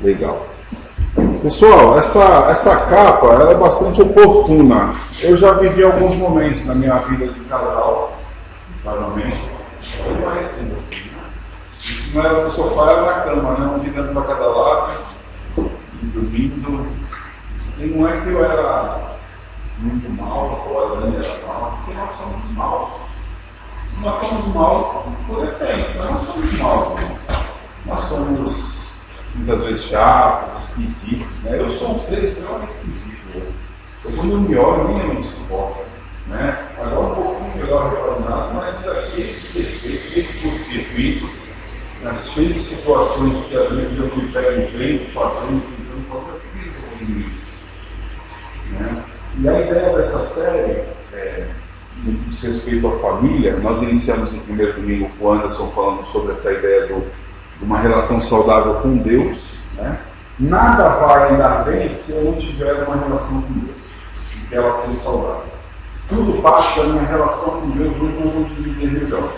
Legal. Pessoal, essa capa ela é bastante oportuna. Eu já vivi alguns momentos na minha vida de casal, normalmente, bem parecido assim, né? Isso não era no sofá, era na cama, né? Um virando para cada lado, dormindo. E não é que eu era muito mal, ou a Dani era mal, porque nós somos maus. Nós somos maus por essência, nós somos maus. Nós somos muitas vezes chatos, esquisitos, né? Eu sou um ser extremamente esquisito. Quando eu me olho, nem eu me suporto, né? Agora um pouquinho melhor retornado, mas ainda cheio de defeitos, cheio de curto-circuito, né? Cheio de situações que às vezes eu me pego em frente, fazendo, pensando, por que eu estou fazendo isso? Né? E a ideia dessa série, no que diz respeito à família, nós iniciamos no primeiro domingo com o Anderson falando sobre essa ideia de uma relação saudável com Deus, né? Nada vai andar bem se eu não tiver uma relação com Deus, que ela seja saudável. Tudo parte da minha relação com Deus, hoje nós vamos dividir melhor.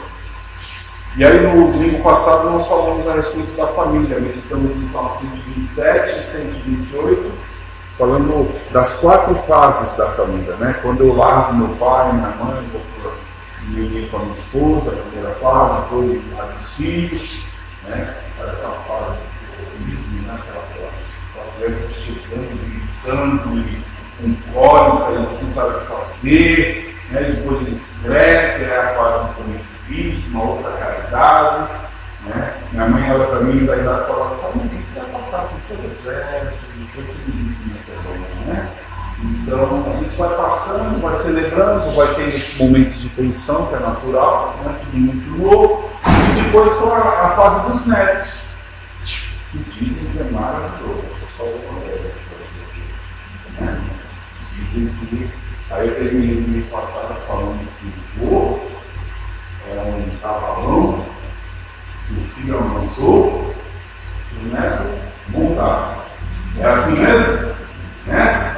E aí no domingo passado nós falamos a respeito da família, meditamos no Salmo 127 e 128, falando das 4 fases da família, né? Quando eu largo meu pai, minha mãe, vou me unir com a minha esposa, a primeira fase, depois a dos filhos, né? Essa fase do egoísmo, né? Aquela criança chegando, gritando, e com cólica, e você não sabe o que fazer, né? E depois eles crescem, é a fase do muito difícil, uma outra realidade, né? Minha mãe olha para mim e dá risada e fala: tá bom, você vai passar por todo o exército, depois você me diz, né? Então a gente vai passando, vai celebrando, vai ter momentos de tensão, que é natural, né? Tudo muito novo. E depois são a fase dos netos, que dizem que é maravilhoso. Só o contexto, né? Dizem que. Aí eu terminei o mês passado falando que o vô é um cavalão, que o filho amansou, e o neto montado. É assim mesmo? Né?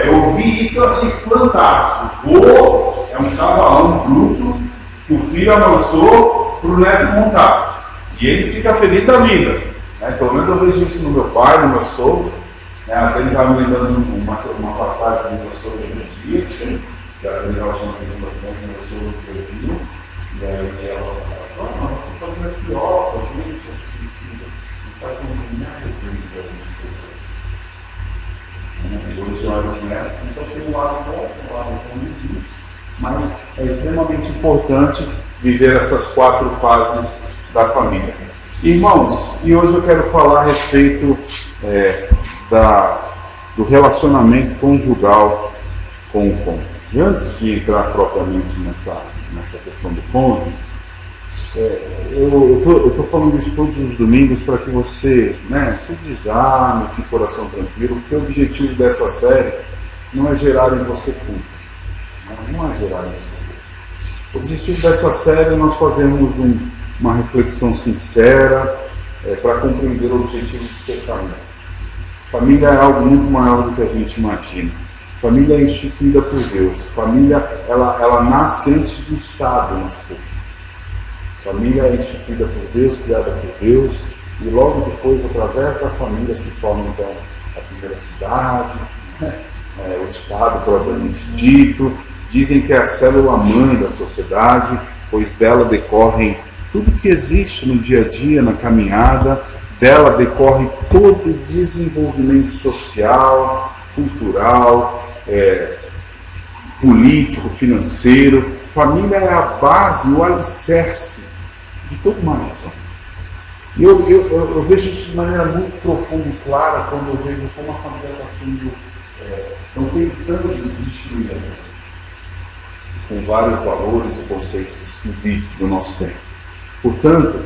Eu ouvi isso e achei fantástico. O vô é um cavalão bruto que o filho amansou para o neto montar. E ele fica feliz da vida. Né? Pelo menos eu vejo isso no meu pai, no meu sogro. Né? Até ele estava me lembrando uma passagem do meu sogro esses dias, né? Que a Dani estava chamando a bastante, meu sogro que eu vi. E aí ela falou: não, você fazia pior com a gente, não faz como mais hoje olha os netos, então tem um lado bom, um lado ruim disso, mas é extremamente importante viver essas 4 fases da família. Irmãos, e hoje eu quero falar a respeito do relacionamento conjugal com o cônjuge. E antes de entrar propriamente nessa questão do cônjuge, eu estou falando isso todos os domingos para que você, né, se desarme, fique coração tranquilo, porque o objetivo dessa série não é gerar em você culpa. Não é gerar em você culpa. O objetivo dessa série é nós fazermos uma reflexão sincera para compreender o objetivo de ser família. Família é algo muito maior do que a gente imagina. Família é instituída por Deus. Família, ela nasce antes do Estado nascer. Família é instituída por Deus, criada por Deus, e logo depois, através da família, se forma então a primeira cidade, né? O Estado propriamente dito. Dizem que é a célula-mãe da sociedade, pois dela decorrem tudo que existe no dia a dia, na caminhada, dela decorre todo o desenvolvimento social, cultural, político, financeiro. Família é a base, o alicerce de toda uma nação. E eu vejo isso de maneira muito profunda e clara quando eu vejo como a família está sendo, estão tentando destruir a vida, com vários valores e conceitos esquisitos do nosso tempo. Portanto,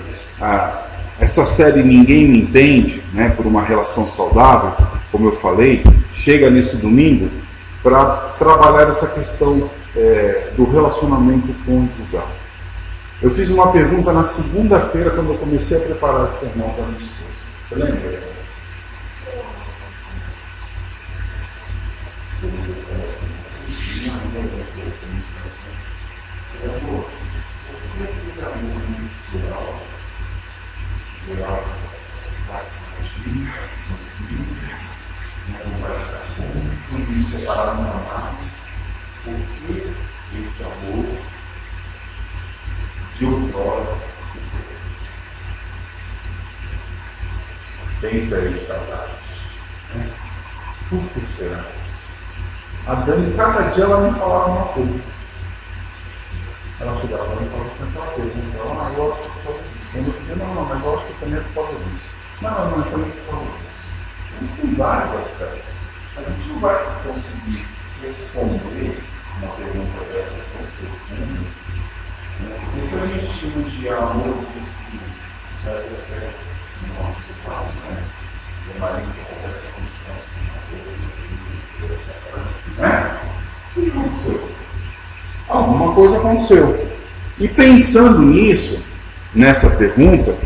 essa série Ninguém Me Entende, né, por uma relação saudável, como eu falei, chega nesse domingo para trabalhar essa questão do relacionamento conjugal. Eu fiz uma pergunta na segunda-feira, quando eu comecei a preparar esse sermão para minha esposa. Você lembra? não vai ficar junto, e separar nunca mais, porque esse amor de outrora se foi. Pensa aí os casados. Né? Por que será? A Dani, cada dia ela me falava uma coisa. Ela chegava e me falava sempre uma coisa. Então, eu acho que por causa disso. Eu não podia, não, mas eu acho que também é por causa disso. Não, também é por causa disso. Existem vários aspectos. A gente não vai conseguir responder uma pergunta dessa tão profunda, né? Porque se a gente elogiar amor diz que não se fala, né? O marido que conversa com os assim, né? O que aconteceu? Alguma coisa aconteceu. E pensando nisso, nessa pergunta,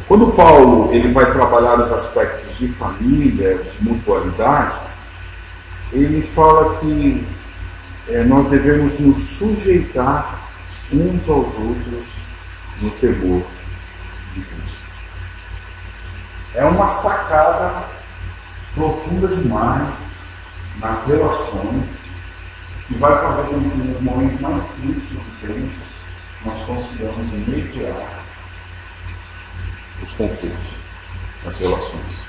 quando Paulo ele vai trabalhar os aspectos de família, de mutualidade, ele fala que nós devemos nos sujeitar uns aos outros no temor de Cristo. É uma sacada profunda demais nas relações que vai fazer com que nos momentos mais críticos e tensos nós consigamos mediar os conflitos nas relações.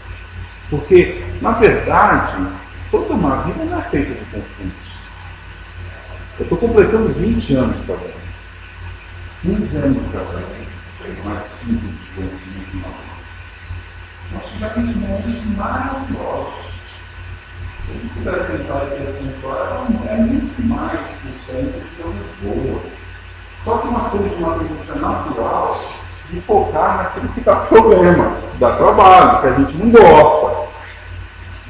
Porque, na verdade, toda uma vida não é feita de conflitos. Eu estou completando 20 anos de casamento. 15 anos de casamento. Mais 5 de conhecimento na vida. Nós tivemos momentos maravilhosos. Se a gente puder sentar e acentuar, é muito mais que sempre de coisas boas. Só que nós temos uma tendência natural de focar naquilo que dá problema, que dá trabalho, que a gente não gosta.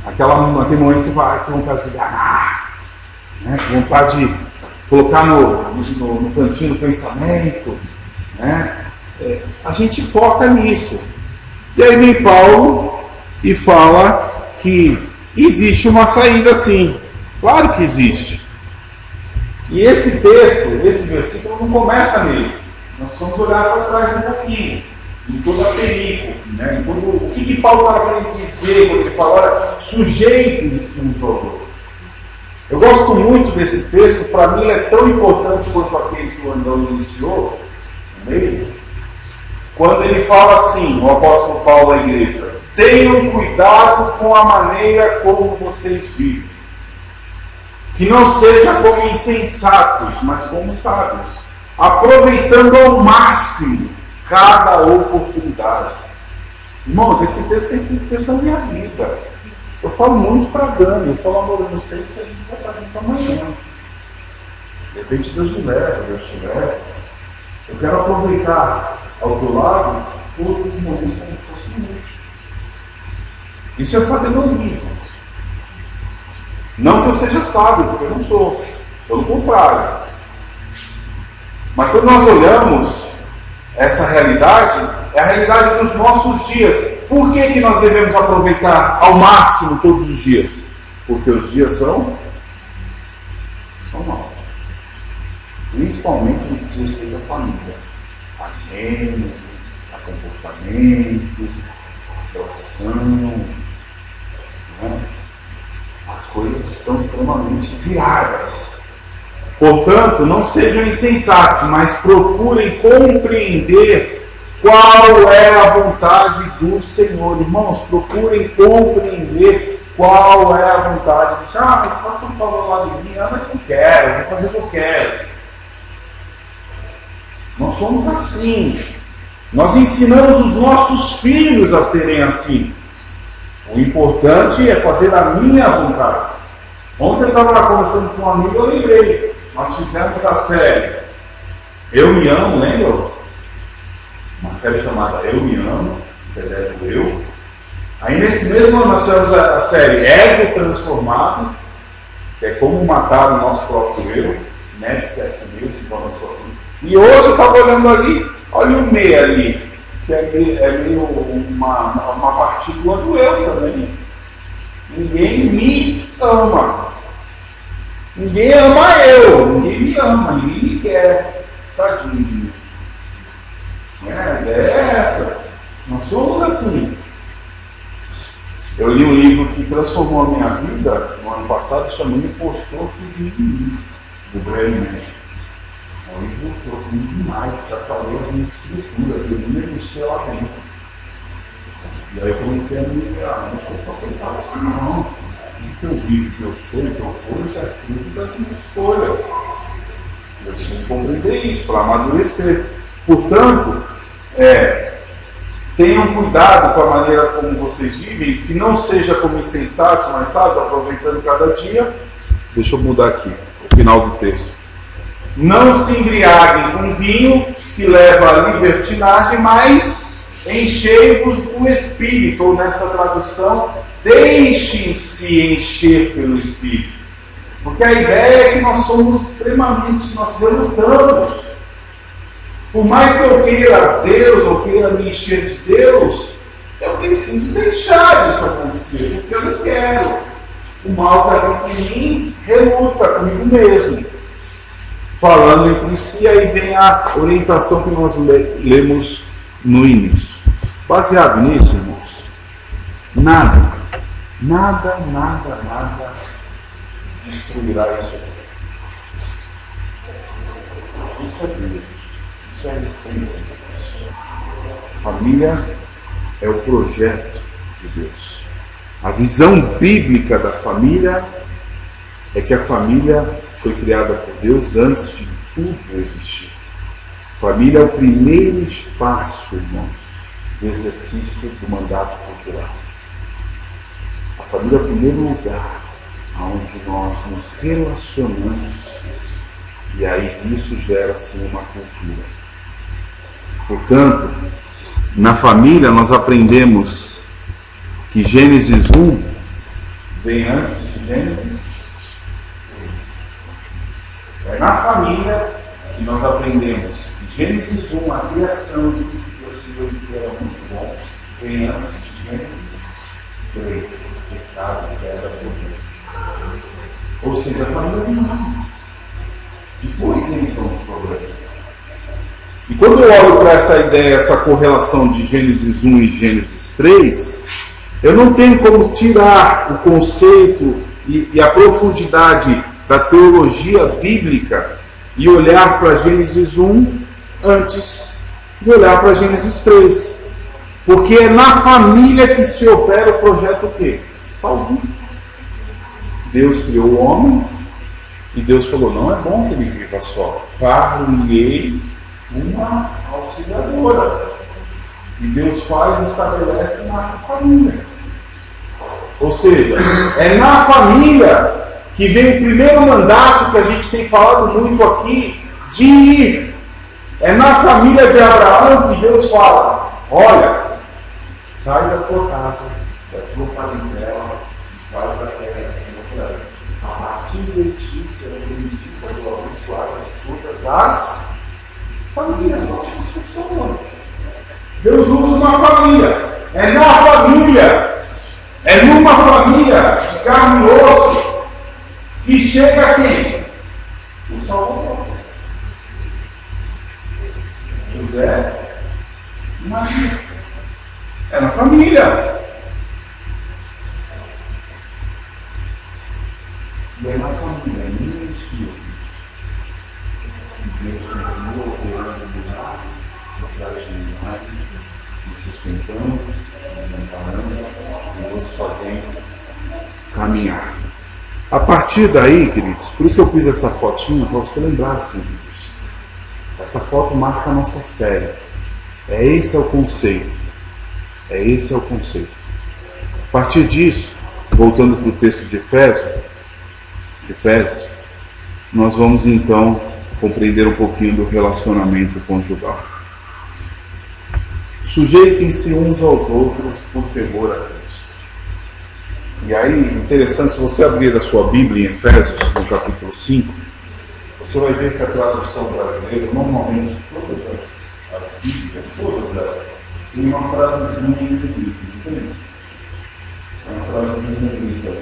Naquele momento você vai ter vontade de enganar, né? Vontade de colocar no cantinho do pensamento, né? A gente foca nisso. E aí vem Paulo e fala que existe uma saída sim. Claro que existe. E esse texto, esse versículo não começa nele. Nós vamos olhar para trás um pouquinho, em toda a película, né? O que Paulo estava querendo dizer quando ele fala, olha, sujeito-se uns aos outros. Eu gosto muito desse texto, para mim ele é tão importante quanto aquele que o Andão iniciou, no mês, quando ele fala assim, o apóstolo Paulo à igreja, tenham cuidado com a maneira como vocês vivem. Que não seja como insensatos, mas como sábios, aproveitando ao máximo cada oportunidade. Irmãos, esse texto é da minha vida. Eu falo muito para Dani, eu falo, amor, eu não sei se a gente vai estar junto amanhã. De repente Deus me leva, Deus te leva. Eu quero aproveitar ao teu lado todos os momentos como se fosse útil. Isso é sabedoria, irmãos. Não que eu seja sábio, porque eu não sou. Pelo contrário. Mas quando nós olhamos essa realidade, é a realidade dos nossos dias. Por que nós devemos aproveitar ao máximo todos os dias? Porque os dias são maus. Principalmente no que diz respeito à família. A gênero, a comportamento, a relação. Né? As coisas estão extremamente viradas. Portanto, não sejam insensatos, mas procurem compreender qual é a vontade do Senhor. Irmãos, procurem compreender qual é a vontade do Senhor. Mas o pastor falou lá de mim, mas não quero, eu vou fazer o que eu quero. Nós somos assim. Nós ensinamos os nossos filhos a serem assim. O importante é fazer a minha vontade. Ontem eu estava conversando com um amigo, eu lembrei. Nós fizemos a série Eu Me Amo, lembra? Uma série chamada Eu Me Amo, essa ideia do eu. Aí nesse mesmo ano nós fizemos a série Ego Transformado, que é como matar o nosso próprio eu, né, de C.S. Lewis, e hoje eu estava olhando ali, olha o me ali, que é meio uma partícula do eu também. Ninguém me ama. Ninguém ama eu, ninguém me ama, ninguém me quer. Tadinho de mim. É essa. Nós somos assim. Eu li um livro que transformou a minha vida no ano passado, chamado Impostor do Inimigo, do Bremen. É um livro profundo demais, já falou as minhas estruturas, eu me mexer lá dentro. E aí eu comecei a me ligar, não sou tão assim, não. O que eu vivo, o que eu sou, o que eu coisa é fruto das minhas escolhas. Eu preciso compreender isso para amadurecer. Portanto, tenham cuidado com a maneira como vocês vivem, que não seja como insensatos, mas sábios, aproveitando cada dia. Deixa eu mudar aqui o final do texto. Não se embriaguem com vinho que leva à libertinagem, mas enchei-vos do Espírito, ou nessa tradução, deixem-se encher pelo Espírito. Porque a ideia é que nós somos extremamente, nós relutamos. Por mais que eu queira Deus, ou queira me encher de Deus, eu preciso deixar isso acontecer, porque eu não quero. O mal que habita em mim reluta comigo mesmo. Falando entre si, aí vem a orientação que nós lemos no início. Baseado nisso, irmãos, nada destruirá isso. Isso é Deus. Isso é a essência de Deus. Família é o projeto de Deus. A visão bíblica da família é que a família foi criada por Deus antes de tudo existir. Família é o primeiro espaço, irmãos, do exercício do mandato cultural. A família é o primeiro lugar onde nós nos relacionamos, e aí isso gera sim uma cultura. Portanto, na família nós aprendemos que Gênesis 1 vem antes de Gênesis 3. É na família que nós aprendemos que Gênesis 1, a criação de tudo que Deus criou que era muito bom, vem antes de Gênesis 3, o pecado que era poder. Ou seja, a família vem mais. Depois entram os problemas. E quando eu olho para essa ideia, essa correlação de Gênesis 1 e Gênesis 3, eu não tenho como tirar o conceito e a profundidade da teologia bíblica e olhar para Gênesis 1 antes de olhar para Gênesis 3. Porque é na família que se opera o projeto o quê? Salvífico. Deus criou o homem e Deus falou, não é bom que ele viva só. Far-lhe uma auxiliadora. E Deus faz e estabelece nossa família. Ou seja, é na família que vem o primeiro mandato que a gente tem falado muito aqui, de ir. É na família de Abraão que Deus fala, olha, sai da tua casa, da tua parentela, vai para a terra que eu mostrarei. A partir de ti serão benditas ou abençoadas todas as famílias, todas as pessoas. Deus usa uma família. É na família. É numa família de carne e osso que chega quem? O Salvador. José e Maria. É na família. E é na família, minha e sua. Deus continua operando do lado, atrás de nós, nos sustentando, nos amparando e nos fazendo caminhar. A partir daí, queridos, por isso que eu pus essa fotinha, para você lembrar assim disso. Essa foto marca a nossa série. Esse é o conceito. Esse é o conceito. A partir disso, voltando para o texto de Efésios, nós vamos então compreender um pouquinho do relacionamento conjugal. Sujeitem-se uns aos outros por temor a Cristo. E aí, interessante, se você abrir a sua Bíblia em Efésios, no capítulo 5, você vai ver que a tradução brasileira, normalmente, todas as Bíblias, todas elas, tem uma frasezinha em negrito, entende? Uma frasezinha em negrito.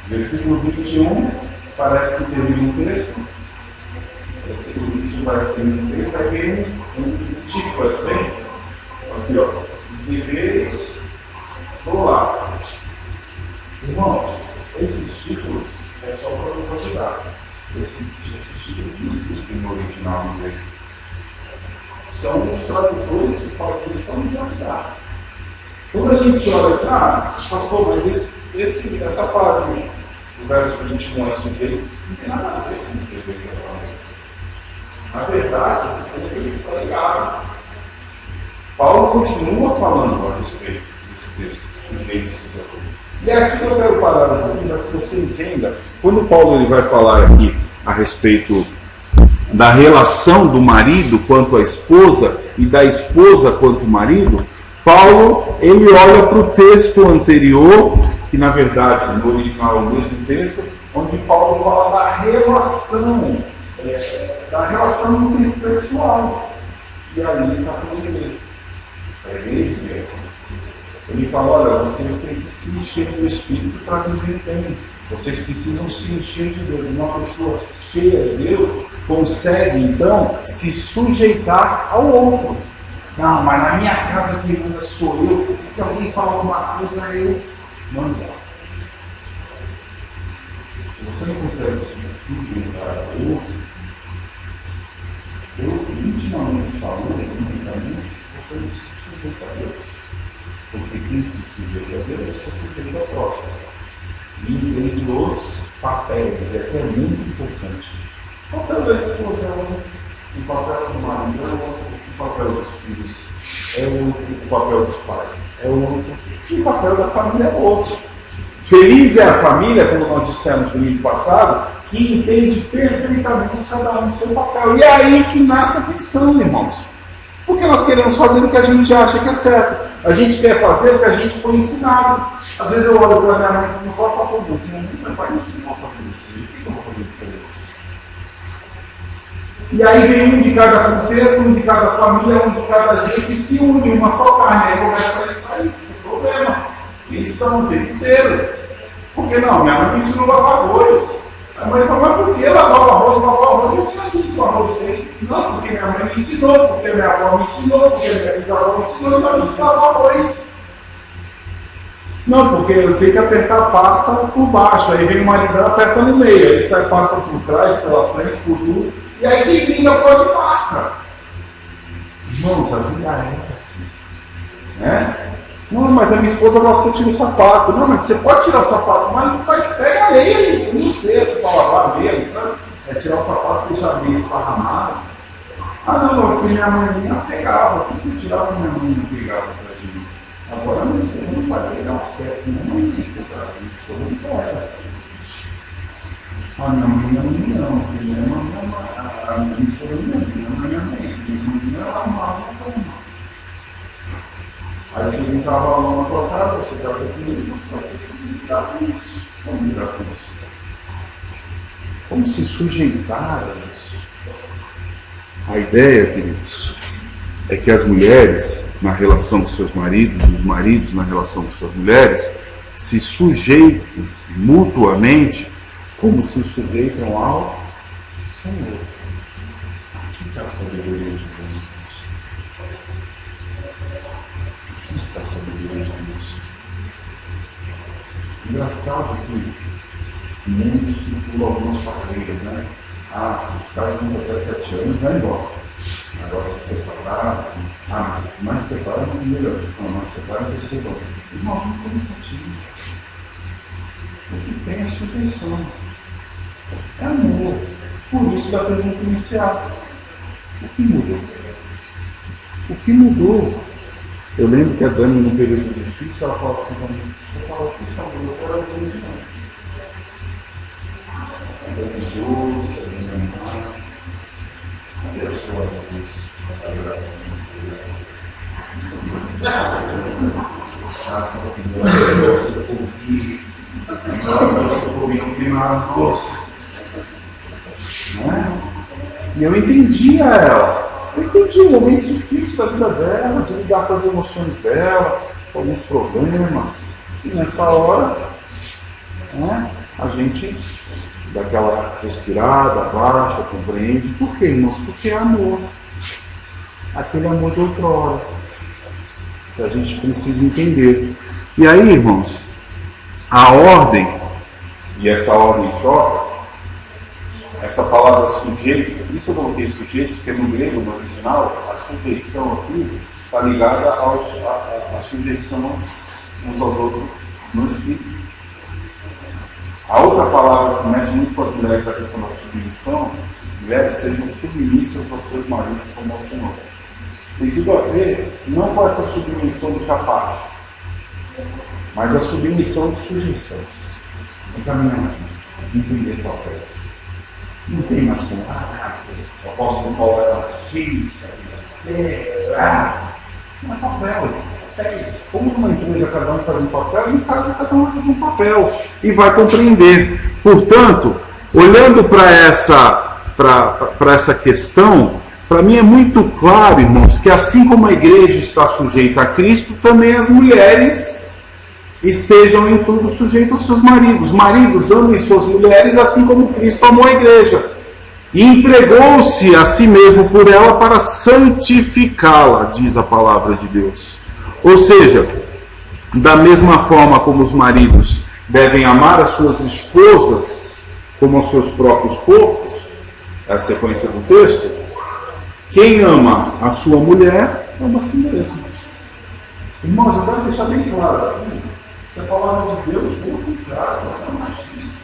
Versículo 21, parece que termina o texto. Versículo 21 parece que termina o texto. Aí vem um tipo, aqui, ó. Os deveres do Irmãos, esses títulos é só para curiosidade. Esses títulos não existem no original do grego. São os tradutores que fazem isso para nos ajudar. Quando a gente olha assim, pastor, mas essa frase do verso 21 é sujeito, não tem nada a ver com o que eu estou falando. Na verdade, esse texto está ligado. Paulo continua falando a respeito desse texto, sujeitos dos assuntos. E aqui eu quero parar um pouquinho para que você entenda. Quando Paulo ele vai falar aqui a respeito da relação do marido quanto à esposa e da esposa quanto ao marido, Paulo ele olha para o texto anterior, que na verdade no original é o mesmo texto, onde Paulo fala da relação interpessoal. E ali ele está falando dele. Ele fala, olha, vocês têm que se encher do Espírito para viver bem. Vocês precisam se encher de Deus. Uma pessoa cheia de Deus consegue, então, se sujeitar ao outro. Não, mas na minha casa quem manda sou eu. E se alguém falar alguma coisa, eu mando. Se você não consegue se sujeitar ao outro, eu, intimamente falando, você não se sujeita a Deus. Porque quem se sujeita a Deus se sujeita ao próximo. E entende os papéis, que é muito importante. O papel da esposa é um, o papel do marido é outro, o papel dos filhos é outro, o papel dos pais é outro, e o papel da família é outro. Feliz é a família, como nós dissemos no domingo passado, que entende perfeitamente cada um o seu papel. E é aí que nasce a tensão, irmãos. Porque nós queremos fazer o que a gente acha que é certo. A gente quer fazer o que a gente foi ensinado. Às vezes eu olho para minha mãe e não posso falar com Deus. Meu pai me ensinou a fazer isso. O que eu vou fazer diferente? E aí vem um de cada contexto, um de cada família, um de cada jeito, e se une uma só carne. Aí começa a falar, isso tem problema. Eles são o tempo inteiro. Por que não? Minha mãe me ensinou a lavar arroz. A mãe falou, mas por que lavar o arroz? Lavar o arroz, eu tinha tudo que o arroz tem. Não, porque minha mãe me ensinou, porque minha avó me ensinou, porque minha bisavó me ensinou, então a gente lava arroz. Não, porque eu tenho que apertar a pasta por baixo, aí vem o maridão, aperta no meio, aí sai pasta por trás, pela frente, por tudo, e aí tem briga pós de pasta. Irmãos, a vida é assim, né? Não, mas a minha esposa gosta que eu tire o sapato. Não, mas você pode tirar o sapato, mas pega a meia e um cesto para lavar a meia, sabe? É tirar o sapato e deixar a meia esparramada. Não, porque minha mãe pegava. Por que eu tirava minha mãe não pegava pra gente? Agora a minha esposa não vai pegar o pé, minha mãe nem pegar, a minha esposa não pode. Minha mãe não, porque minha mãe a minha esposa não é minha mãe, minha mãe amava a mãe. Aí você entrava lá na tua casa, você casa comigo, você vai ter que lidar com isso. Como lidar com isso? Como se sujeitar a isso? A ideia, queridos, é que as mulheres, na relação com seus maridos, os maridos, na relação com suas mulheres, se sujeitem-se mutuamente como se sujeitam ao Senhor. Aqui está a sabedoria de Deus. Aqui está a sabedoria de Deus. Engraçado que muitos pulam algumas barreiras, né? Se ficar junto até 7 anos, vai embora. Agora se separar, mas mais separar não é melhor. Não, mais separar é terceiro ano. Irmão, não tem sentido. O que tem é sujeição. É amor. Por isso da pergunta inicial. O que mudou? O que mudou? Eu lembro que a Dani, num período difícil, ela falava assim para mim, eu falava, puxa, eu quero alguém demais. A Dani doce, a Dani amada. A Deus, glória a Deus. Assim, glória a Deus, eu ouvi um clima doce. E eu entendia ela. Eu entendi o momento difícil da vida dela, de lidar com as emoções dela, com alguns problemas. E nessa hora, a gente dá aquela respirada, abaixa, compreende. Por quê, irmãos? Porque é amor. Aquele amor de outrora. Que a gente precisa entender. E aí, irmãos, a ordem, e essa ordem choca, essa palavra sujeitos, por isso que eu coloquei sujeitos, porque no grego, no original, a sujeição aqui está ligada à sujeição uns aos outros no espírito. A outra palavra que mexe muito com as mulheres, a questão da submissão, mulheres sejam submissas aos seus maridos como ao Senhor. Tem tudo a ver, não com essa submissão de capacho, mas a submissão de sujeição, de caminhar juntos, de entender papéis. Não tem mais como, o apóstolo Paulo era machista, não é papel, papéis. Como numa empresa cada um faz um papel, em casa cada um faz um papel e vai compreender. Portanto, olhando para essa questão, para mim é muito claro, irmãos, que assim como a igreja está sujeita a Cristo, também as mulheres estejam em tudo sujeitas aos seus maridos. Maridos, amem suas mulheres assim como Cristo amou a igreja e entregou-se a si mesmo por ela para santificá-la, diz a palavra de Deus. Ou seja, da mesma forma como os maridos devem amar as suas esposas como aos seus próprios corpos, é a sequência do texto, quem ama a sua mulher, ama a si mesmo. Irmãos, eu quero deixar bem claro aqui, que a palavra de Deus, pelo contrário, ela é machista.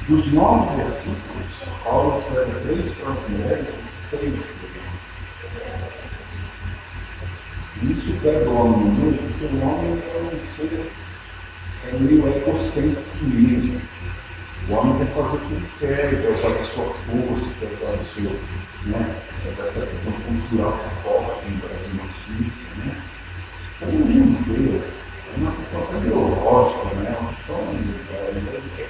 Dos 9 versículos, Paulo escreve 3 para as mulheres e 6 para os homens. Isso pega o homem no meio, porque o homem é meio egocêntrico mesmo. O homem quer fazer o que ele quer, quer usar da sua força, quer usar do seu, dessa questão cultural que é forte no Brasil machista, né? Então, o mundo inteiro é uma questão até biológica, né? É uma questão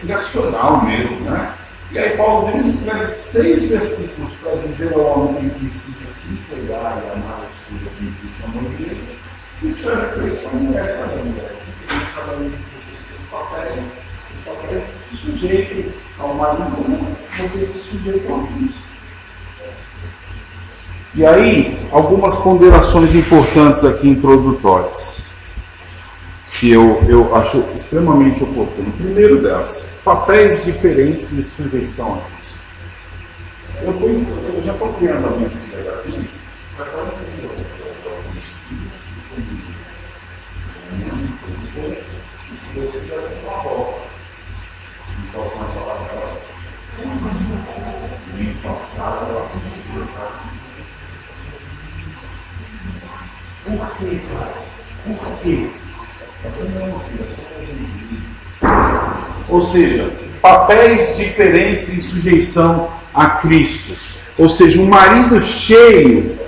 criacional mesmo, né? E aí Paulo vem e escreve 6 versículos para dizer ao homem que ele precisa se entregar e amar a esposa como Cristo amou a igreja, e escreve 3 para a mulher, cada mulher, que cada um de vocês seus papéis, os papéis se sujeitam ao marido, como vocês se sujeitam a Cristo. E aí, algumas ponderações importantes aqui introdutórias, que eu acho extremamente oportuno. Primeiro delas, papéis diferentes de sujeição a Cristo. Eu já estou criando a minha filha aqui, para estar se Deus quiser, eu vou avó. Não posso mais falar para ela. Domingo passado, ela foi por quê, cara? Por quê? Ou seja, papéis diferentes em sujeição a Cristo. Ou seja, um marido cheio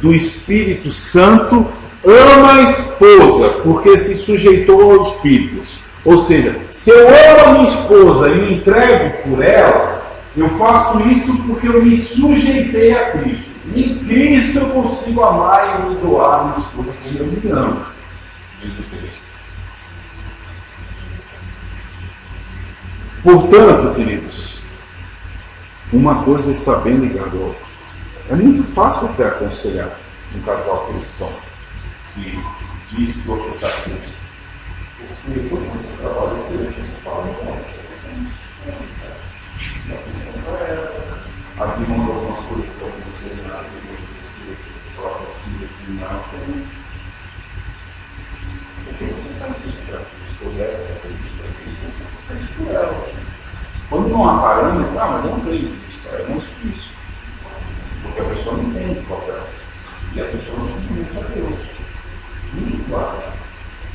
do Espírito Santo ama a esposa porque se sujeitou ao Espírito. Ou seja, se eu amo a minha esposa e me entrego por ela, eu faço isso porque eu me sujeitei a Cristo. Em Cristo eu consigo amar e me doar a minha esposa como eu me amo, diz o texto. Portanto, queridos, uma coisa está bem ligada ao outro. É muito fácil até aconselhar um casal cristão que diz professar Cristo. Porque quando você trabalha com Deus, você fala, você tem atenção para ela. Abrir mão de algumas coisas, alguns determinados que ela precisa terminar com. Porque você faz isso para Cristo, ou deve fazer isso para Cristo, você faz isso por ela. Quando não há parâmetro, mas eu não creio em Cristo, é mais difícil. Porque a pessoa não entende qual é. E a pessoa não submete a Deus. Muito claro.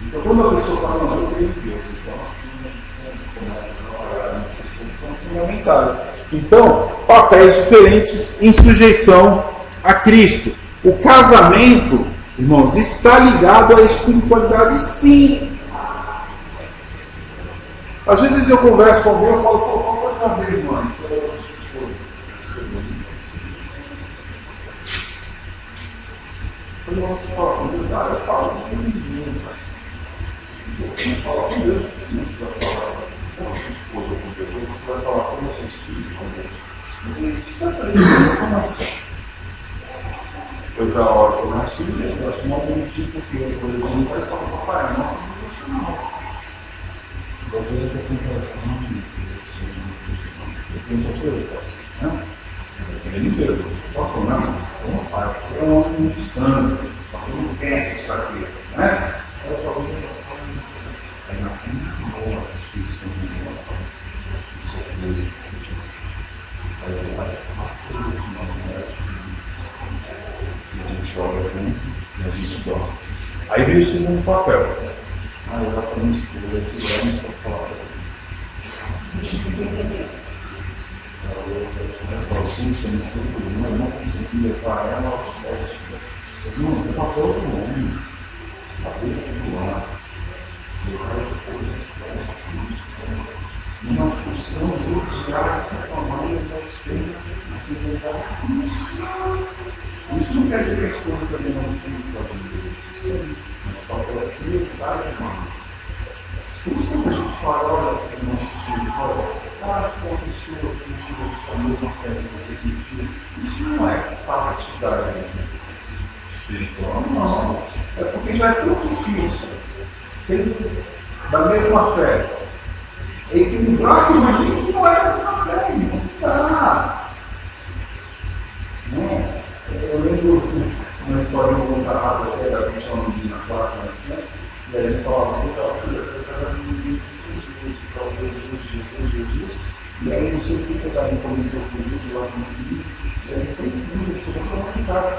Então, quando a pessoa fala, mas eu creio em Deus, então assim a gente começa a trabalhar nessas coisas que são fundamentais. Então, papéis diferentes em sujeição a Cristo. O casamento, irmãos, está ligado à espiritualidade, sim. Às vezes eu converso com alguém e falo, qual foi a tua vez, mãe? Você era da sua esposa. Quando você fala com Deus, eu falo com Deus em Deus, pai. Você não fala com Deus, você vai falar com a sua esposa ou com Deus, ou você vai falar com os seus filhos com Deus. Isso é aprender informação. Eu já oro com minhas filhas, eu acho mal bonitinho, porque quando eu não vai falar com o papai, nossa, é emocional. veio o segundo papel. Eu já estou no escuro, eu segurando isso para falar. Eu falo, puxa, me escuro, eu não consegui levar ela aos pés. Não, você está todo mundo. Cabeça do lado. Levar as coisas pés. Numa discussão de odiar-se com a mãe da esposa, assim, levar isso. Isso não quer dizer que a esposa também não tem que fazer exercício. Mas o papel é prioridade, irmão. Por isso, quando a gente fala, olha, para os nossos filhos, olha, se uma pessoa que tirou sua mesma fé que você sentiu, isso não é partidarismo espiritual, não. É porque já é tão difícil ser da mesma fé. Equilibrar-se, imagina que não é da mesma fé, irmão. Não. Eu lembro uma história de um contato que era a gente uma menina na classe na ciência, e aí ele falava, você está casado com Jesus, e aí não sei o que pegar em comentou com o Júlio lá no Rio, e aí foi ele chegou lá em casa.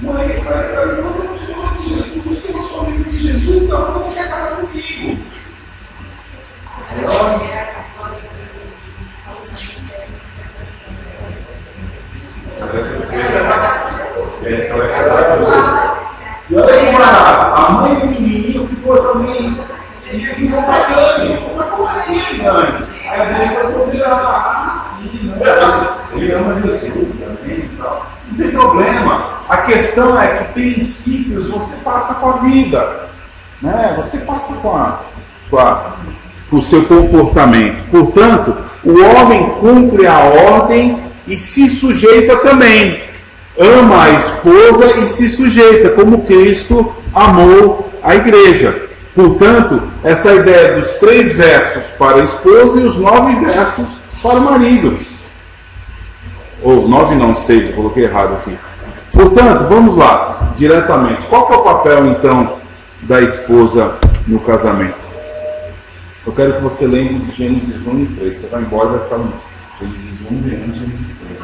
Mãe, mas eu não sou amigo de Jesus, que eu não sou amigo de Jesus, então eu não quer casar comigo. E olha aí, a mãe do menininho ficou também incomodando. Mas como assim, mãe? Aí a mãe foi procurar. Sim, ele ama Jesus também e tal. Não tem problema. A questão é que princípios você passa com a vida. Né? Você passa com o seu comportamento. Portanto, o homem cumpre a ordem e se sujeita também. Ama a esposa e se sujeita, como Cristo amou a igreja. Portanto, essa ideia dos 3 versos para a esposa e os 9 versos para o marido. Ou 9 não, 6, eu coloquei errado aqui. Portanto, vamos lá, diretamente. Qual que é o papel, então, da esposa no casamento? Eu quero que você lembre de Gênesis 1 e 3. Você vai embora e vai ficar no Gênesis 1 e Gênesis 3.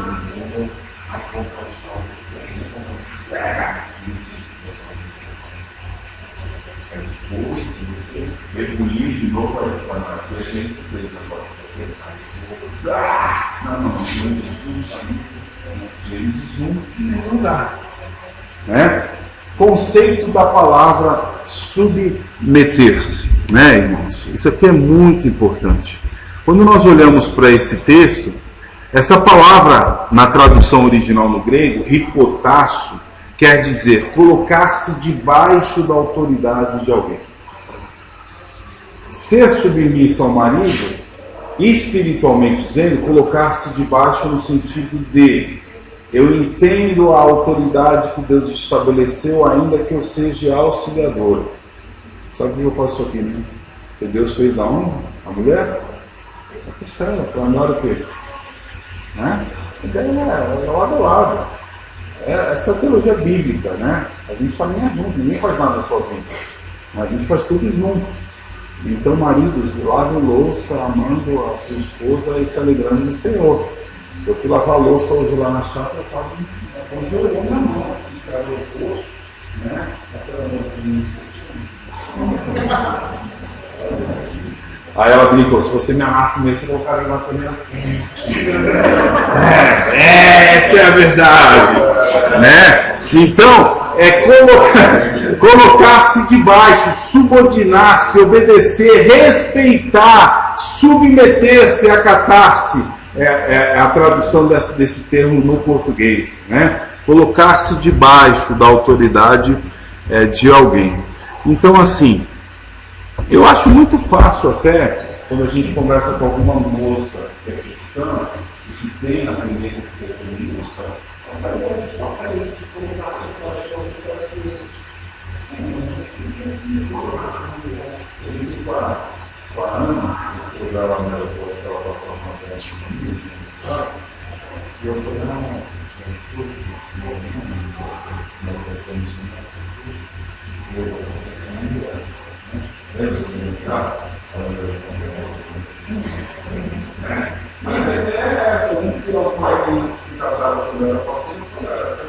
Hoje, se você mergulhar de novo para essa canal, você vai Gênesis 3 agora. Não, Gênesis 1 em primeiro lugar. Né? Conceito da palavra submeter-se, né, irmãos? Isso aqui é muito importante. Quando nós olhamos para esse texto, essa palavra, na tradução original no grego, hipotasso, quer dizer colocar-se debaixo da autoridade de alguém. Ser submisso ao marido, espiritualmente dizendo, colocar-se debaixo no sentido de eu entendo a autoridade que Deus estabeleceu, ainda que eu seja auxiliador. Sabe o que eu faço aqui, né? Que Deus fez da onde? A mulher? Essa costela, para andar o quê? Né? É lado a lado. Essa teologia bíblica, né? A gente caminha junto, ninguém faz nada sozinho. A gente faz tudo junto. Então, maridos, lavem louça, amando a sua esposa e se alegrando no Senhor. Eu fui lavar a louça hoje lá na chácara, eu estava congelando na mão, assim, para o poço, né? Aí ela brincou, se você me amasse mesmo, você colocaria uma panela quente. Essa é a verdade. Né? Então, colocar-se debaixo, subordinar-se, obedecer, respeitar, submeter-se, acatar-se. É a tradução desse termo no português. Né? Colocar-se debaixo da autoridade de alguém. Então, assim, eu acho muito fácil até, quando a gente conversa com alguma moça que é cristã, que tem a tendência de ser feminista, essa ideia dos papéis de colocar-se debaixo da autoridade de Deus. Eu digo com a Ana, que eu dava a minha avó, que ela passava uma festa comigo, sabe? E eu falei, não, eu estou não vai ser isso, não vai ser mas a ideia é essa, um que ela se casava quando era pastor, não foi ela, era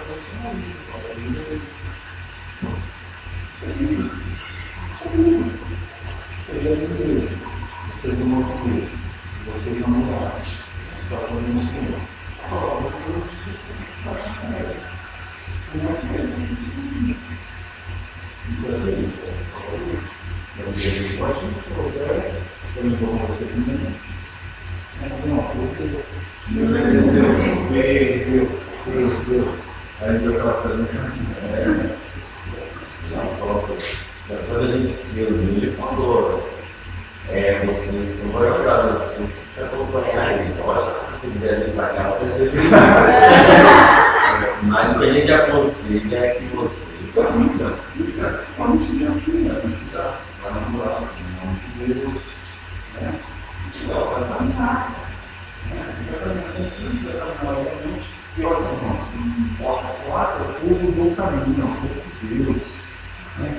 Ele é de Deus. Você é do novo Deus. Vocês não mudaram. Está falando o Senhor. A palavra de Deus está com ela. Mas mesmo então, assim, eu vejo pode nos projetos, eu não vou fazer primeiro. Não, Deus. Aí deu aquela coisa. Quando a gente se reuniu, ele falou, você não vai olhar, você tem que acompanhar aí. Eu acho que se você quiser vir para cá, você se vira. Mas o que a gente aconselha é que você. Isso é muito bom. Vamos seguir a filha, tá? Vai namorar, não quiser. Não, vai namorar. E olha, o povo do caminho, o povo de Deus,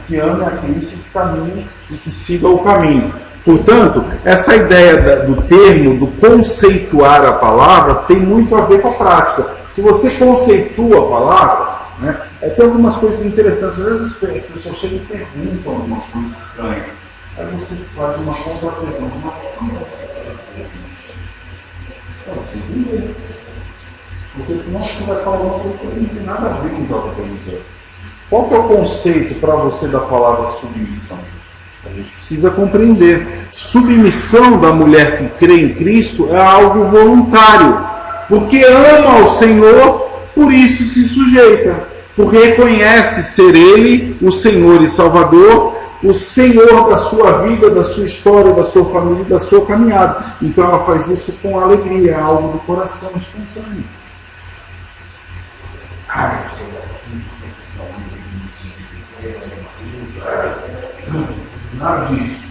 que ame a Cristo, que caminhe e que siga o caminho. Portanto, essa ideia do termo, do conceituar a palavra, tem muito a ver com a prática. Se você conceitua a palavra, tem algumas coisas interessantes. Às vezes as pessoas chegam e perguntam alguma coisa estranha. Aí você faz uma contra-pergunta. Mas como você quer dizer isso? Para você entender. Porque senão você vai falar uma coisa que não tem nada a ver com o que ela está dizendo. Qual que é o conceito para você da palavra submissão? A gente precisa compreender. Submissão da mulher que crê em Cristo é algo voluntário. Porque ama o Senhor, por isso se sujeita. Porque reconhece ser Ele o Senhor e Salvador, o Senhor da sua vida, da sua história, da sua família e da sua caminhada. Então ela faz isso com alegria, é algo do coração espontâneo. Nada disso.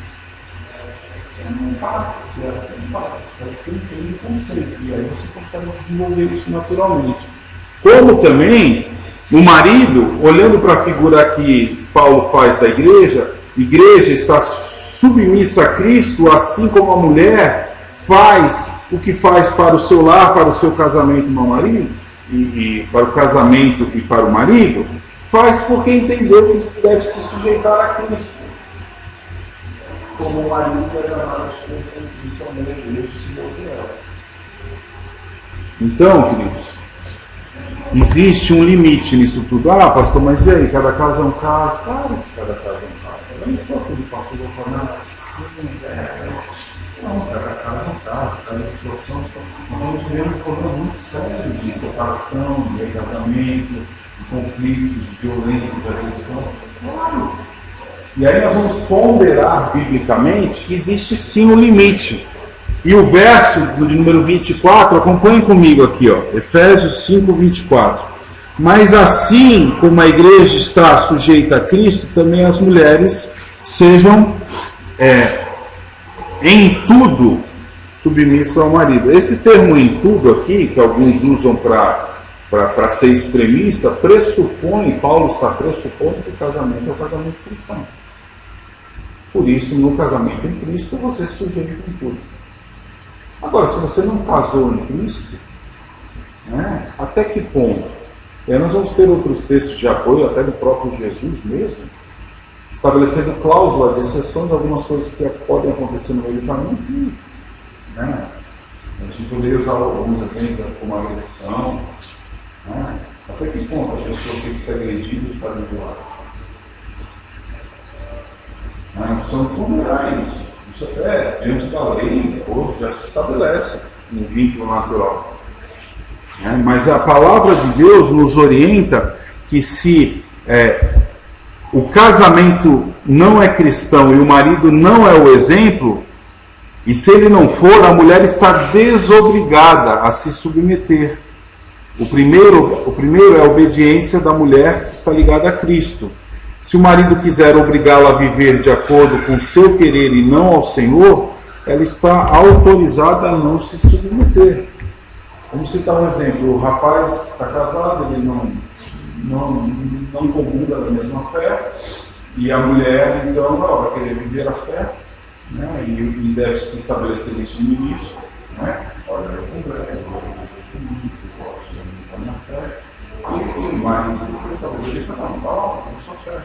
Não é fácil ser assim, não é fácil. Você entende o conceito e aí você consegue desenvolver isso naturalmente. Como também o marido, olhando para a figura que Paulo faz da igreja está submissa a Cristo, assim como a mulher faz o que faz para o seu lar, para o seu casamento e marido, e para o casamento e para o marido, faz porque entendeu que deve se sujeitar a Cristo. Como o marido é amado as coisas em Cristo, a mulher de Deus se ela. Então, queridos, existe um limite nisso tudo. Pastor, mas e aí? Cada caso é um caso? Claro que cada caso é um caso. Eu não sou aquele pastor que vai falar assim, não, cada caso é um caso, cada situação. Nós estamos vivendo problemas muito sérios de separação, de casamento, de conflitos, de violência, de agressão. Claro. E aí nós vamos ponderar biblicamente que existe sim um limite. E o verso do número 24, acompanhem comigo aqui, Efésios 5, 24. Mas assim como a igreja está sujeita a Cristo, também as mulheres sejam em tudo submissas ao marido. Esse termo em tudo aqui, que alguns usam para ser extremista, pressupõe, Paulo está pressupondo que o casamento é o casamento cristão. Por isso, no casamento em Cristo, você se sujeita em tudo. Agora, se você não casou em Cristo, até que ponto? E aí nós vamos ter outros textos de apoio, até do próprio Jesus mesmo, estabelecendo cláusula de exceção de algumas coisas que podem acontecer no meio do caminho. A gente poderia usar alguns exemplos como agressão. Até que ponto a pessoa tem que ser agredida para vigiar? Nós precisamos ponderar isso. Isso até, diante da lei, hoje já se estabelece um vínculo natural. Mas a palavra de Deus nos orienta que se o casamento não é cristão e o marido não é o exemplo, e se ele não for, a mulher está desobrigada a se submeter. O primeiro é a obediência da mulher que está ligada a Cristo. Se o marido quiser obrigá-la a viver de acordo com o seu querer e não ao Senhor, ela está autorizada a não se submeter. Vamos citar um exemplo. O rapaz está casado, ele não comunga da mesma fé, e a mulher, então, ela vai querer viver a fé, e deve se estabelecer isso no início. Olha, eu congrego, eu gosto da minha fé. E o marido tem que estabelecer, não, sua fé.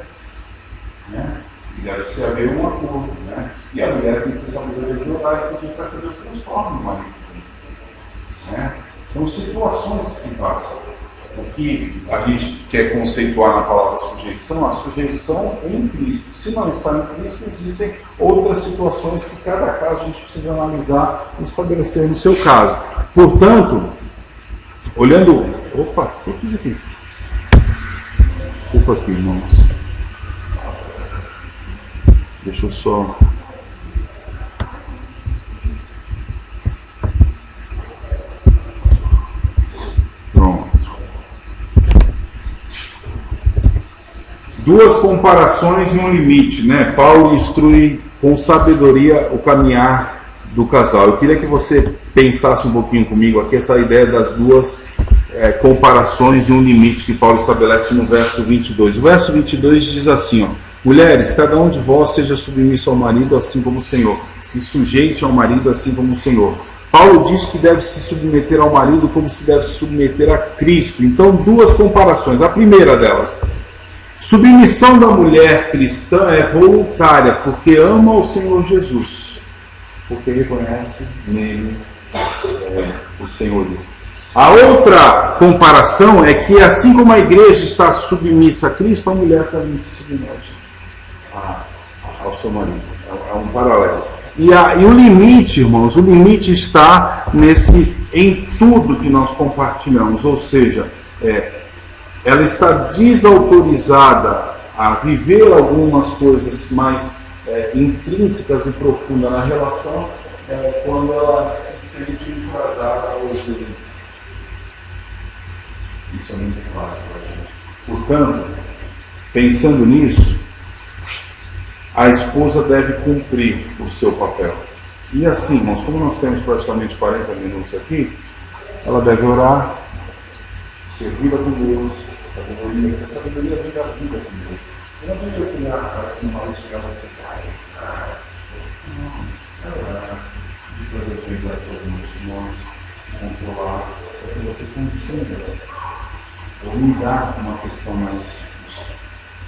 né? E deve-se haver um acordo, né? E a mulher tem que ter sabedoria de orar e pedir para que Deus transforme o marido, né? São situações que se passam. O que a gente quer conceituar na palavra sujeição, a sujeição em Cristo. Se não está em Cristo, existem outras situações que cada caso a gente precisa analisar e estabelecer no seu caso. Portanto, olhando... Opa, o que eu fiz aqui? Desculpa aqui, irmãos. Deixa eu só... Pronto. Duas comparações e um limite, né? Paulo instrui com sabedoria o caminhar do casal. Eu queria que você pensasse um pouquinho comigo aqui essa ideia das duas comparações e um limite que Paulo estabelece no verso 22. O verso 22 diz assim, ó: mulheres, cada um de vós seja submisso ao marido assim como o Senhor. Se sujeite ao marido assim como o Senhor. Paulo diz que deve se submeter ao marido como se deve se submeter a Cristo. Então, duas comparações. A primeira delas: submissão da mulher cristã é voluntária, porque ama o Senhor Jesus, porque reconhece nele o senhorio. A outra comparação é que, assim como a igreja está submissa a Cristo, a mulher também se submete ao seu marido. É um paralelo. E o limite, irmãos, o limite está em tudo que nós compartilhamos, ou seja, ela está desautorizada a viver algumas coisas mais intrínsecas e profundas na relação quando ela se sente encorajada a ouvir. Isso é muito claro para a gente. Portanto, pensando nisso, a esposa deve cumprir o seu papel. E assim, irmãos, como nós temos praticamente 40 minutos aqui, ela deve orar, ter vida com Deus, a sabedoria vem da vida com Deus. Eu não penso que o marido chegava e pegar, pedir para Deus regular as suas emoções, se controlar, para que você consiga lidar com uma questão mais difícil.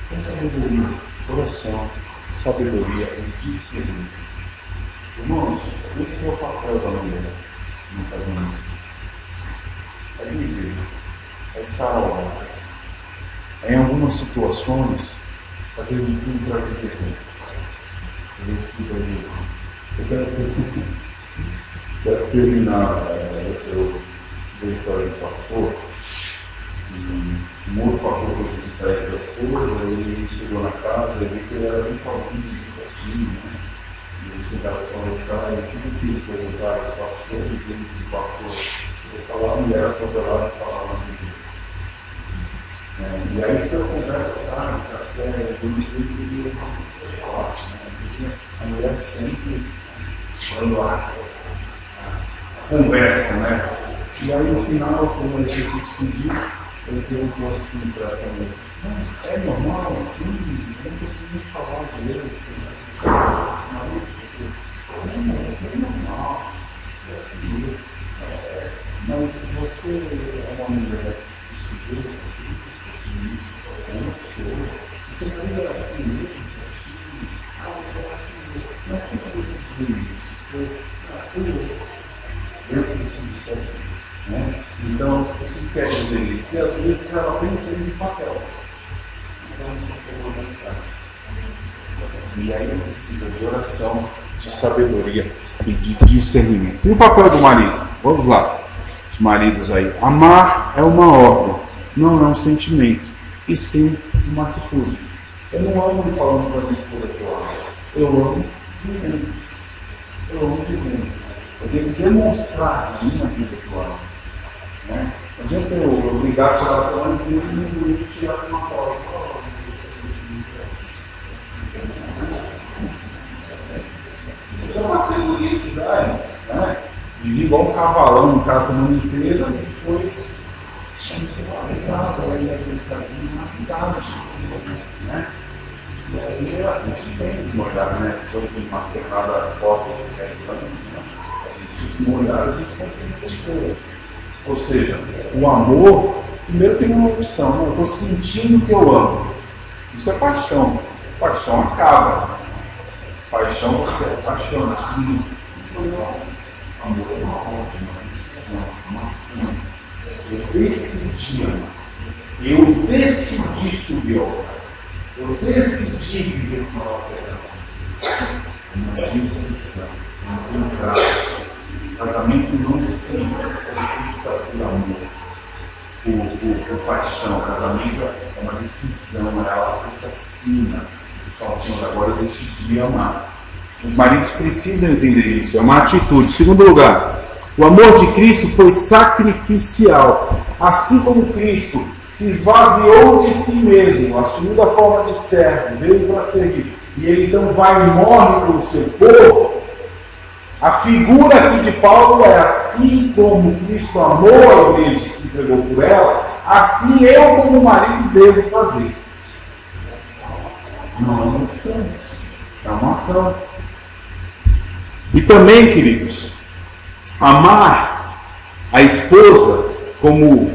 Tem sabedoria, coração, sabedoria e discernimento. Irmãos, esse é o papel da mulher no casamento. É viver, é estar ao lado. Em algumas situações, fazer de tudo para viver bem. Fazer de tudo para viver bem. Eu quero terminar. Eu estudei a história do pastor. Um outro pastor foi visitar ele da esposa, ele chegou na casa e viu que ele era bem calvície, assim, né? E ele sentava para conversar, e tudo que ele perguntava aos pastores, e o pastor ele falava, a mulher atropelava e falava de Deus. E aí foi a conversa, até bonito que ele falasse, né? Porque a mulher sempre quando a conversa, né? E aí no final, como ele se despedir, ele perguntou assim para essa mulher: mas é normal assim? Eu não consigo nem falar direito, mas é bem normal. Mas você é uma mulher que se sujeita a uma pessoa, você não é assim mesmo? É assim mesmo. Mas quem que decidiu isso? Eu que decidi isso assim. Né? Então, o que quer dizer isso? Que às vezes ela tem um tempo de papel. Então, você não vai ficar. E aí precisa de oração, de sabedoria e de discernimento. E o papel do marido? Vamos lá, os maridos aí. Amar é uma ordem, não é um sentimento, e sim uma atitude. Eu não amo ele falando para a minha esposa que eu amo. Eu amo vivendo. Eu amo vivendo. Eu tenho que demonstrar na minha vida que eu amo. Né? Não adianta eu ligar a relação e não tirar uma pausa. Eu já passei por isso, né? Vivi igual um cavalão em casa a semana inteira e depois ligado, aí aquele cadinho ligado, né? E aí a gente tem que molhar, né? Depois de uma quebrada forte, a gente molhar, a gente tem que ter. Ou seja, o amor, primeiro tem uma opção, né? Eu estou sentindo que eu amo. Isso é paixão. Paixão acaba. Paixão você é apaixonado. Amor é uma ordem, uma decisão, uma ação. Eu decidi amar. Eu decidi subir ao altar. Eu decidi viver fora da terra. Uma decisão, um contrato. Casamento não se fixa por amor, por paixão. Casamento é uma decisão, é algo que se assina. Você fala assim, agora eu decidi amar. Os maridos precisam entender isso, é uma atitude. Segundo lugar, o amor de Cristo foi sacrificial. Assim como Cristo se esvaziou de si mesmo, assumiu a forma de servo, veio para servir, e ele então vai e morre pelo seu povo. A figura aqui de Paulo é: assim como Cristo amou a igreja e se entregou por ela, assim eu como marido devo fazer. Não é uma opção, é uma ação. E também, queridos, amar a esposa como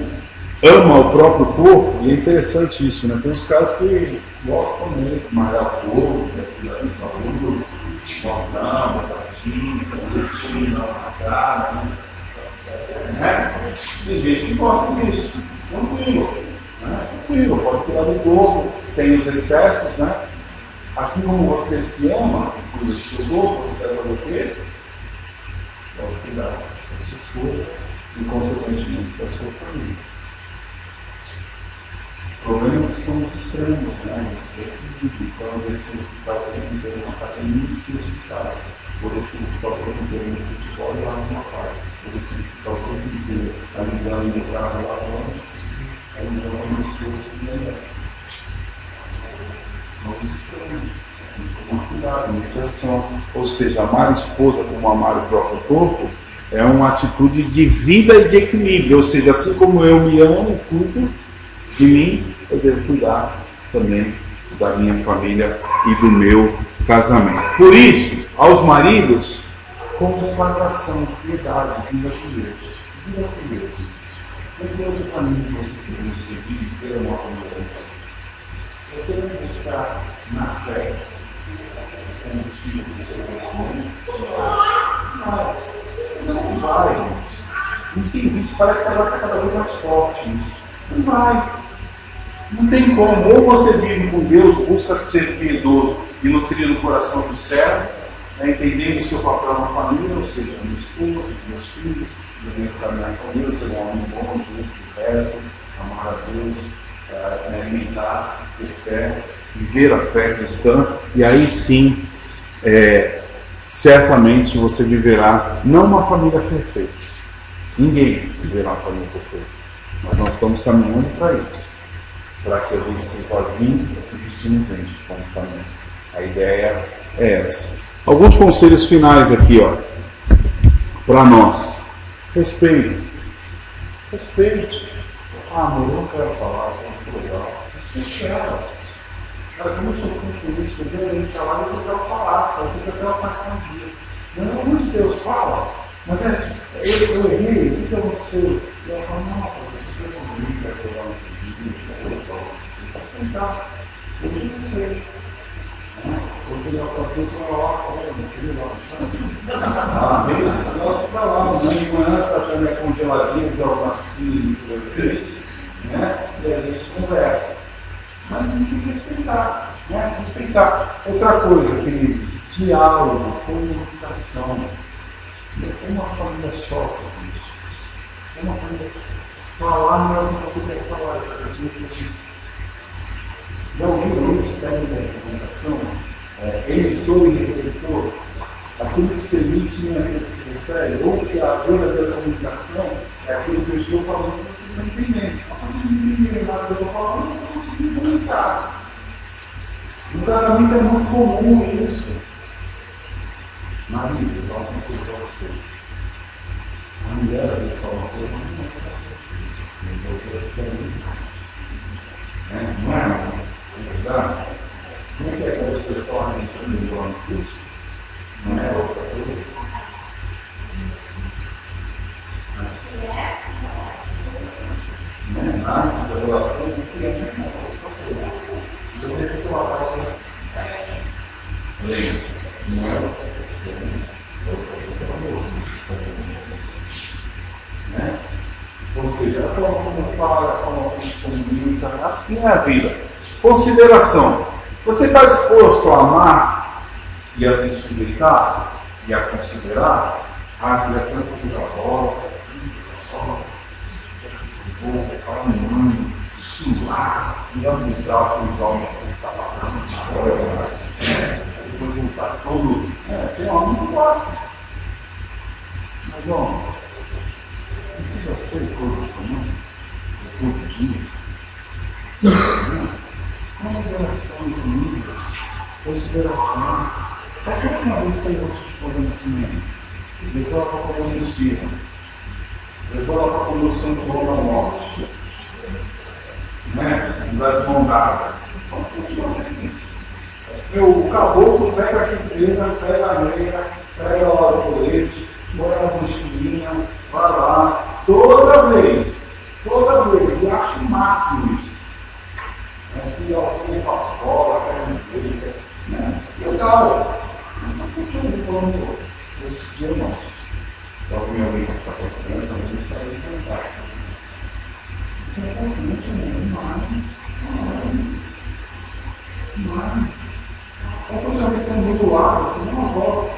ama o próprio corpo, e é interessante isso, né? Tem uns caras que gostam muito, mas é o corpo, cuidar da saúde, cortando, batindo, transitindo, na cara, né? Tem gente que gosta disso, tranquilo, né? Tranquilo, pode cuidar do corpo, sem os excessos, né? Assim como você se ama, cuida do seu corpo, você deve fazer o quê? Pode cuidar da sua esposa e, consequentemente, da sua família. O problema é que são os extremos, né? Então, às vezes, se eu ficar o tempo inteiro na academia, esqueço de casa. Vou decidir ficar o tempo inteiro no futebol e lá no meu pai. Vou decidir ficar o tempo inteiro analisando meu carro lá fora, analisando o meu esposo e melhor. São os extremos. Temos que tomar cuidado, mediação. Ou seja, amar a esposa como amar o próprio corpo é uma atitude de vida e de equilíbrio. Ou seja, assim como eu me amo, cuido de mim, eu devo cuidar também da minha família e do meu casamento. Por isso, aos maridos, consagração, piedade, vida com Deus. Vida com Deus. Não tem outro caminho que você seguir seguir e ter uma família. Você vai buscar na fé combustível do seu crescimento? Não. Você não vai, irmãos. A gente tem visto, parece que agora está cada vez mais forte isso. Não vai. Não tem como. Ou você vive com Deus, busca ser piedoso e nutrir o coração do servo, né, entendendo o seu papel na família, ou seja, meu esposo, os meus filhos, eu tenho que caminhar com Deus, ser um homem bom, justo, reto, amar a Deus, alimentar, ter fé, viver a fé cristã, e aí sim, certamente você viverá não uma família perfeita. Ninguém viverá uma família perfeita. Mas nós estamos caminhando para isso. Para que a gente se esvazie e se nos enche como família. A ideia é essa. Alguns conselhos finais aqui, ó, para nós. Respeito. Respeite. Ah, amor, eu não quero falar, é muito legal. Respeite ela. Cara, como eu sou com isso, eu venho ali falar, eu não quero falar, você quer ter uma partilha. Pelo amor de Deus, fala. Mas eu errei, o que aconteceu? E ela fala, não, você tem um livro, vai pegar um vídeo, vai sentar. Hoje eu não sei. Hoje eu passei por lá, falando, meu filho lá. Ela fica lá, de manhã, essa já é congeladinha, joga uma piscina, um chuveiro, né? E a gente conversa. Mas a gente tem que respeitar, né? Respeitar. Outra coisa, queridos, diálogo, comunicação. Uma família sofre com isso. Uma família falar não é o que você quer falar, é a sua opinião. Já ouviram isso? Técnica de comunicação? Emissor e receptor. Aquilo que se emite não é aquilo que se recebe. Ou que a verdadeira comunicação é aquilo que eu estou falando que vocês estão entendendo. Não consigo entender nada que eu estou falando, eu não consigo comunicar. No casamento é muito comum isso. Marido, eu dou um conselho para vocês. A mulher, a gente fala uma coisa, mas não é para vocês. Nem você quer muito. Não é? Exato. Como é que é aquela expressão argentina do João Cruz? Não é outra coisa? Antes da relação, não queria outra coisa. Eu tenho que falar para vocês. Não é? Né? Ou seja, a forma como fala, a forma como se comunica, assim é a vida. Consideração. Você está disposto a amar e a se sujeitar e a considerar? Ah, queria tanto jogar bola, suar, e abusar aqueles homens que estavam lá, depois voltar todo. Tem homem que gosta. Mas, ó, precisa ser toda semana, todo dia. Consideração comigo, consideração. Qual foi a última vez que você levou sua esposa no cinema? Levou ela para comer um esfirra. Levou ela para comer o santo bom da morte. Né? Mudar de mão dada. Qual foi a última vez? O caboclo pega a chuteira, pega a meia, pega lá o colete, põe a mochilinha, vai lá, toda vez, e acho o máximo isso. Se ela for para a bola, pega uns beijos, né? Legal, mas não tem que eu falando desse dia nosso. Então, minha mãe vai ficar com as crianças, mas eles saem cantar. Isso é importante, né? Mas. Ou você vai ser do lado, você não volta,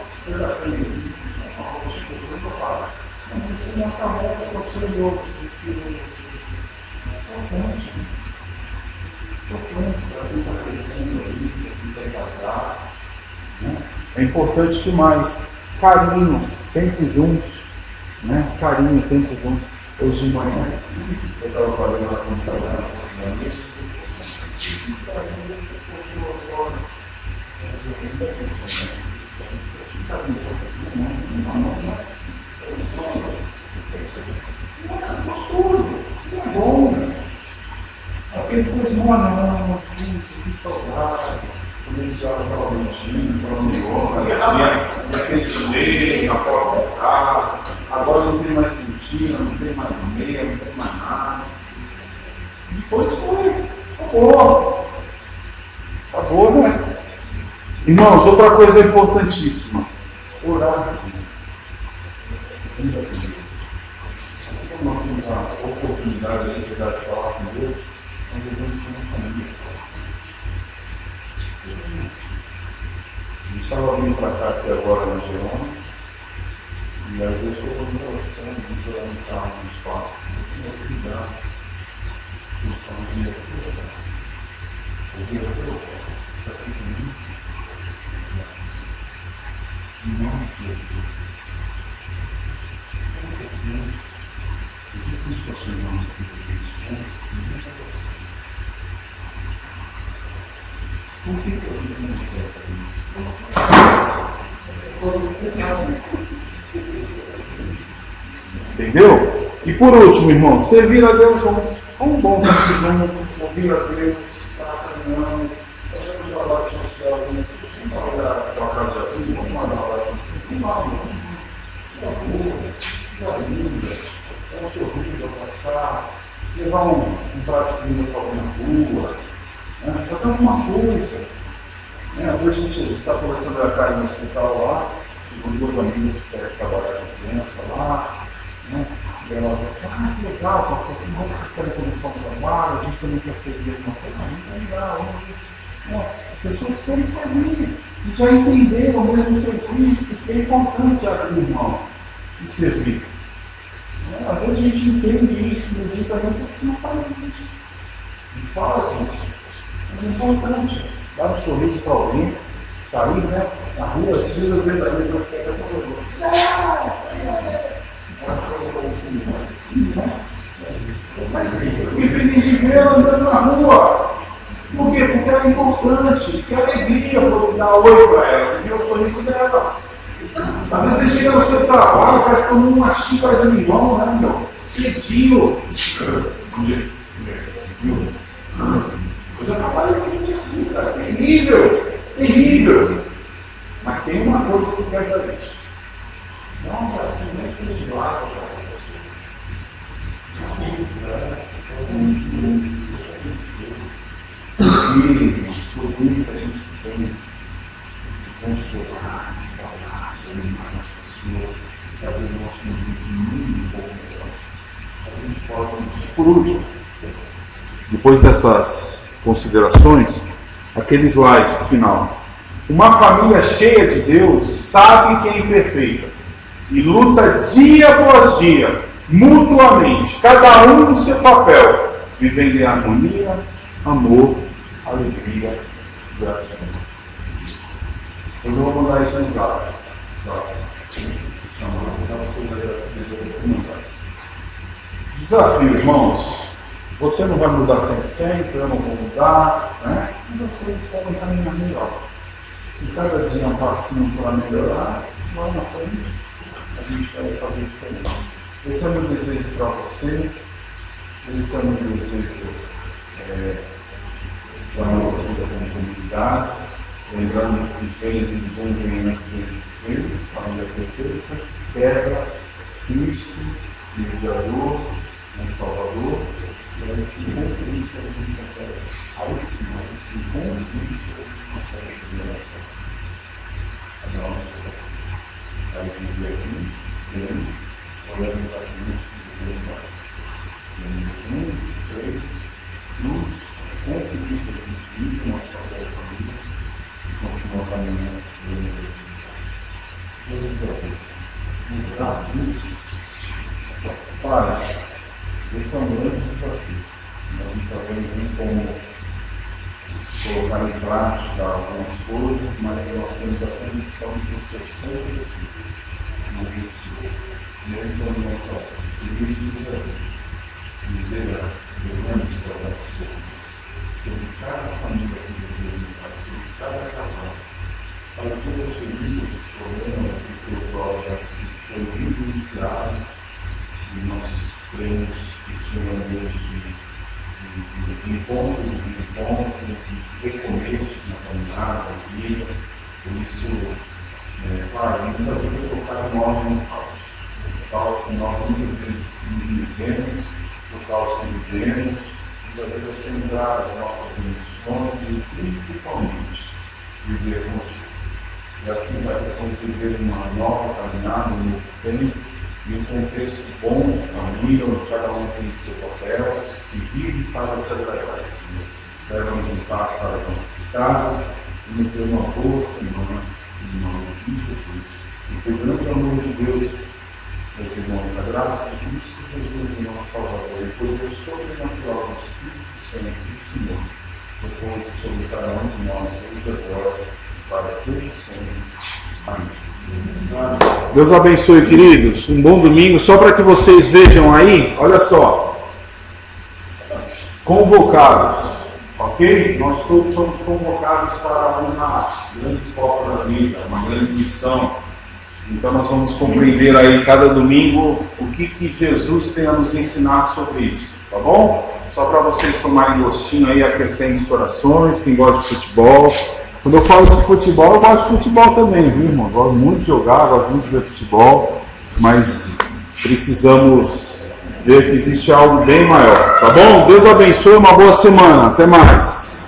mas você nessa volta você olhou, você respirou, você. Importante para quem está crescendo aí, quem quer casar. Né? É importante demais. Carinho, tempo juntos. Né? Carinho, tempo juntos. Hoje de manhã, eu estava falando lá com o trabalho, é gostoso, é bom. Porque depois morre, que saudade. Quando a gente olha para o Argentina, para o Neon, daquele jeito, na porta do carro. Agora não tem mais cortina, não tem mais meia, não tem mais nada. Depois foi. Acabou. Acabou, né? Irmãos, outra coisa importantíssima. Orar juntos. Assim como nós temos a oportunidade de falar com Deus, nós devemos ser uma família. A gente estava vindo para cá aqui agora na Gerona, e aí Deus foi uma relação, a gente olhar no carro, no espaço, assim, eu cuidar, nós estamos indo aqui, ouvir a Deus, está aqui comigo, em nome de Jesus. Existem situações na nossa vida que nunca acontecem. Por que a gente não consegue fazer? Entendeu? E por último, irmão, servir a Deus juntos. Como bom estar aqui juntos, ouvir a Deus, estar caminhando, fazendo trabalho social juntos. Vamos trabalhar para a casa aqui, vamos mandar lá juntos. Dar um sorriso ao passar, levar um prato de comida para alguém na rua. Fazer alguma coisa. Às vezes a gente está conversando com a cara no hospital lá, com duas amigas que querem trabalhar com criança lá, e elas falam assim, que legal, pastor, que bom que vocês querem começar um trabalho, a gente também quer servir alguma coisa. Não, pessoas querem servir e já entenderam o mesmo serviço, que é importante abrir mão e servir. Às vezes a gente entende isso, medita, mas a gente não faz isso. A gente fala disso. Mas é importante dar um sorriso para alguém, sair, né, na rua, esses dias eu vi daí para ficar até mas eu fiquei feliz de ver ela andando na rua. Por quê? Porque ela é importante, que alegria poder dar oi para ela, ver o sorriso dela. Às vezes você chega no seu trabalho, parece que tomou uma xícara de limão, né, meu? Cedinho. Eu já trabalhei com isso assim, cara. Terrível, terrível. Mas tem uma coisa que quebra isso. Não, um bracinho, nem que seja de lado, para essa pessoa. Os poderes que a gente tem de consolar, falar, animar as pessoas, fazer o nosso mundo de mundo um pouco melhor. A gente pode, por último, depois dessas considerações, aquele slide final. Uma família cheia de Deus sabe que é imperfeita e luta dia após dia, mutuamente, cada um no seu papel, vivendo em harmonia, amor, alegria, gratidão. Eu vou mandar isso no zap. Se chama desafio, irmãos. Você não vai mudar 100%, eu não vou mudar, né? Mas as coisas podem caminhar melhor. E cada dia um passinho para melhorar, lá na frente, a gente vai fazer diferente. Esse é o meu desejo para você, esse é o meu desejo da nossa vida como comunidade. Lembrando que Gênesis 1 vem antes de Gênesis 3, família perfeita, quebra, Cristo, mediador, Salvador, e aí sim, com Cristo a gente consegue, com Cristo a gente consegue viver a nossa aí viver aqui, bem, olhando para Cristo, Gênesis 1, 3, luz, com Cristo a gente vive, nossa própria família, e continua caminhando, vamos orar, Pai, esse é um grande desafio. Nós não sabemos nem como colocar em prática algumas coisas, mas nós temos a convicção de que o Senhor sempre Espírito nos ensina, mesmo quando não sabemos. Por isso, nos ajude, nos dê graça, derrame sua graça sobre cada família que Deus nos dá, sobre cada casal, para todas as felizes, os problemas que o próprio se foi iniciado, e nós cremos que o Senhor é Deus de encontros, de recomeços na caminhada, na vida. Por isso, Pai, nos ajuda a colocar o nome no caos que nós muitas vezes nos metemos, o caos que vivemos, nos ajuda a centrar as nossas emoções e principalmente viver contigo. E assim vai possamos viver uma nova caminhada, um novo tempo, e um contexto bom de família, onde cada um tem o seu papel e vive para te agradar, Senhor. Leva-nos em paz para as nossas casas e nos dê uma boa semana, em nome de Jesus. E que o grande amor de Deus, meus irmãos, a graça de Cristo Jesus, o nosso Salvador, e o poder sobrenatural do Espírito Santo do Senhor, repouso sobre cada um de nós, desde agora e para todos sempre. Amém. Deus abençoe, queridos. Um bom domingo. Só para que vocês vejam aí, olha só. Convocados, ok? Nós todos somos convocados para uma grande Copa da Vida, uma grande missão. Então nós vamos compreender aí cada domingo o que Jesus tem a nos ensinar sobre isso, tá bom? Só para vocês tomarem gostinho aí, aquecendo os corações, quem gosta de futebol. Quando eu falo de futebol, eu gosto de futebol também, viu, irmão? Gosto muito de jogar, gosto muito de ver futebol, mas precisamos ver que existe algo bem maior, tá bom? Deus abençoe, uma boa semana, até mais.